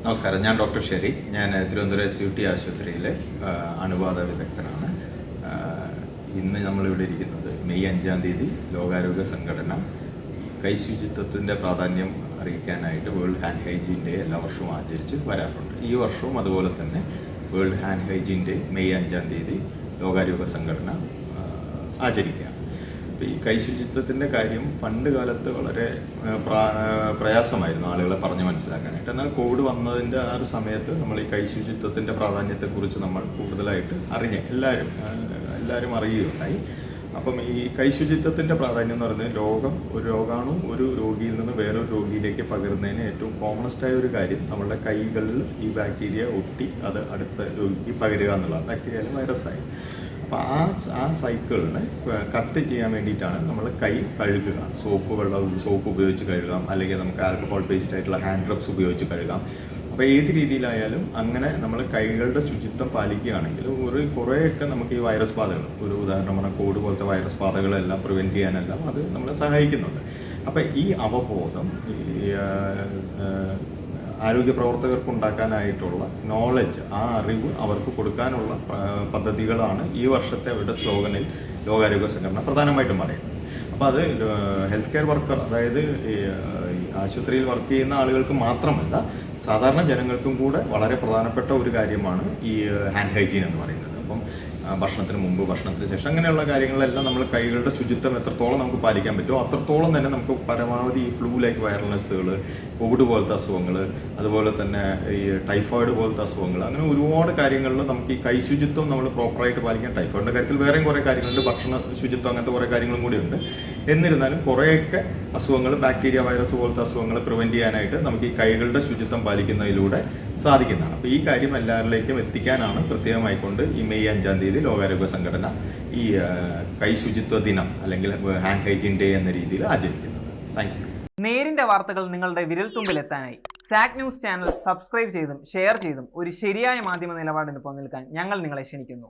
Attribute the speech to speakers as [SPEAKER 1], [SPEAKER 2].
[SPEAKER 1] നമസ്കാരം, ഞാൻ doctor Sherry. ഞാൻ തിരുവനന്തപുരം SUT ആശുപത്രിയിലെ അണുബാധ വിദഗ്ധനാണ്. ഇന്ന് നമ്മളിവിടെ ഇരിക്കുന്നത് മെയ് 5-ാം തീയതി ലോകാരോഗ്യ സംഘടന കൈശുചിത്വത്തിൻ്റെ പ്രാധാന്യം അറിയിക്കാനായിട്ട് വേൾഡ് ഹാൻഡ് ഹൈജീൻ ഡേ എല്ലാ വർഷവും ആചരിച്ച് വരാറുണ്ട്. ഈ വർഷവും അതുപോലെ തന്നെ world hand hygiene day May 5-ാം തീയതി ലോകാരോഗ്യ സംഘടന ആചരിക്കുക. അപ്പോൾ ഈ കൈശുചിത്വത്തിൻ്റെ കാര്യം പണ്ട് കാലത്ത് വളരെ പ്രയാസമായിരുന്നു ആളുകളെ പറഞ്ഞ് മനസ്സിലാക്കാനായിട്ട്. എന്നാൽ കോവിഡ് വന്നതിൻ്റെ ആ ഒരു സമയത്ത് നമ്മൾ ഈ കൈശുചിത്വത്തിൻ്റെ പ്രാധാന്യത്തെക്കുറിച്ച് നമ്മൾ കൂടുതലായിട്ട് എല്ലാവരും അറിയുകയുണ്ടായി. അപ്പം ഈ കൈശുചിത്വത്തിൻ്റെ പ്രാധാന്യം എന്ന് പറയുന്നത് ഒരു രോഗാണു ഒരു രോഗിയിൽ നിന്ന് വേറൊരു രോഗിയിലേക്ക് പകരുന്നതിന് ഏറ്റവും കോമണസ്റ്റായ ഒരു കാര്യം നമ്മളുടെ കൈകളിൽ ഈ ബാക്ടീരിയ ഒട്ടി അത് അടുത്ത രോഗിക്ക് പകരുക എന്നുള്ളതാണ്. ബാക്ടീരിയയിലും വൈറസായി. അപ്പോൾ ആ സൈക്കിളിനെ കട്ട് ചെയ്യാൻ വേണ്ടിയിട്ടാണ് നമ്മൾ കൈ കഴുകുക. സോപ്പ് ഉപയോഗിച്ച് കഴുകാം, അല്ലെങ്കിൽ നമുക്ക് ആൽക്കഹോൾ ബേസ്ഡ് ആയിട്ടുള്ള ഹാൻഡ് റബ്സ് ഉപയോഗിച്ച് കഴുകാം. അപ്പോൾ ഏത് രീതിയിലായാലും അങ്ങനെ നമ്മൾ കൈകളുടെ ശുചിത്വം പാലിക്കുകയാണെങ്കിൽ കുറേയൊക്കെ നമുക്ക് ഈ വൈറസ് ബാധകൾ, ഒരു ഉദാഹരണം പറഞ്ഞാൽ കോവിഡ് പോലത്തെ വൈറസ് ബാധകളെല്ലാം പ്രിവെൻറ്റ് ചെയ്യാനെല്ലാം അത് നമ്മളെ സഹായിക്കുന്നുണ്ട്. അപ്പോൾ ഈ അവബോധം ആരോഗ്യ പ്രവർത്തകർക്ക് ഉണ്ടാക്കാനായിട്ടുള്ള നോളജ്, ആ അറിവ് അവർക്ക് കൊടുക്കാനുള്ള പദ്ധതികളാണ് ഈ വർഷത്തെ അവരുടെ സ്ലോഗനിൽ ലോകാരോഗ്യ സംഘടന പ്രധാനമായിട്ടും പറയുന്നത്. അപ്പോൾ അത് ഹെൽത്ത് കെയർ വർക്കർ, അതായത് ആശുപത്രിയിൽ വർക്ക് ചെയ്യുന്ന ആളുകൾക്ക് മാത്രമല്ല, സാധാരണ ജനങ്ങൾക്കും കൂടെ വളരെ പ്രധാനപ്പെട്ട ഒരു കാര്യമാണ് ഈ ഹാൻഡ് ഹൈജീൻ എന്ന് പറയുന്നത്. അപ്പം ഭക്ഷണത്തിന് മുമ്പ്, ഭക്ഷണത്തിന് ശേഷം, അങ്ങനെയുള്ള കാര്യങ്ങളെല്ലാം നമ്മൾ കൈകളുടെ ശുചിത്വം എത്രത്തോളം നമുക്ക് പാലിക്കാൻ പറ്റുമോ അത്രത്തോളം തന്നെ നമുക്ക് പരമാവധി ഈ ഫ്ലൂ ലൈക്ക് വൈറൽനെസ്സുകൾ, കോവിഡ് പോലത്തെ അസുഖങ്ങൾ, അതുപോലെ തന്നെ ഈ ടൈഫോയിഡ് പോലത്തെ അസുഖങ്ങൾ, അങ്ങനെ ഒരുപാട് കാര്യങ്ങളിൽ നമുക്ക് ഈ കൈ ശുചിത്വം നമ്മൾ പ്രോപ്പറായിട്ട് പാലിക്കാൻ. ടൈഫോയിഡിൻ്റെ കാര്യത്തിൽ വേറെയും കുറേ കാര്യങ്ങളുണ്ട്, ഭക്ഷണ ശുചിത്വം, അങ്ങനത്തെ കുറേ കാര്യങ്ങളും കൂടിയുണ്ട്. എന്നിരുന്നാലും കുറേയൊക്കെ അസുഖങ്ങൾ, ബാക്ടീരിയ, വൈറസ് പോലത്തെ അസുഖങ്ങൾ പ്രിവെൻറ്റ് ചെയ്യാനായിട്ട് നമുക്ക് ഈ കൈകളുടെ ശുചിത്വം പാലിക്കുന്നതിലൂടെ സാധിക്കുന്നതാണ്. അപ്പോൾ ഈ കാര്യം എല്ലാവരിലേക്കും എത്തിക്കാനാണ് പ്രത്യേകമായിക്കൊണ്ട് ഈ മെയ് 5-ാം തീയതി ലോകാരോഗ്യ സംഘടന ഈ കൈ ശുചിത്വ ദിനം അല്ലെങ്കിൽ ഹാൻഡ് ഹൈജീൻ ഡേ എന്ന രീതിയിൽ ആചരിക്കുന്നത്. Thank you.
[SPEAKER 2] നേരിന്റെ വാർത്തകൾ നിങ്ങളുടെ വിരൽത്തുമ്പിൽ എത്താനായി സാക് ന്യൂസ് ചാനൽ സബ്സ്ക്രൈബ് ചെയ്തും ഷെയർ ചെയ്തും ഒരു ശരിയായ മാധ്യമ നിലപാടിന് പോകാൻ ഞങ്ങൾ നിങ്ങളെ ക്ഷണിക്കുന്നു.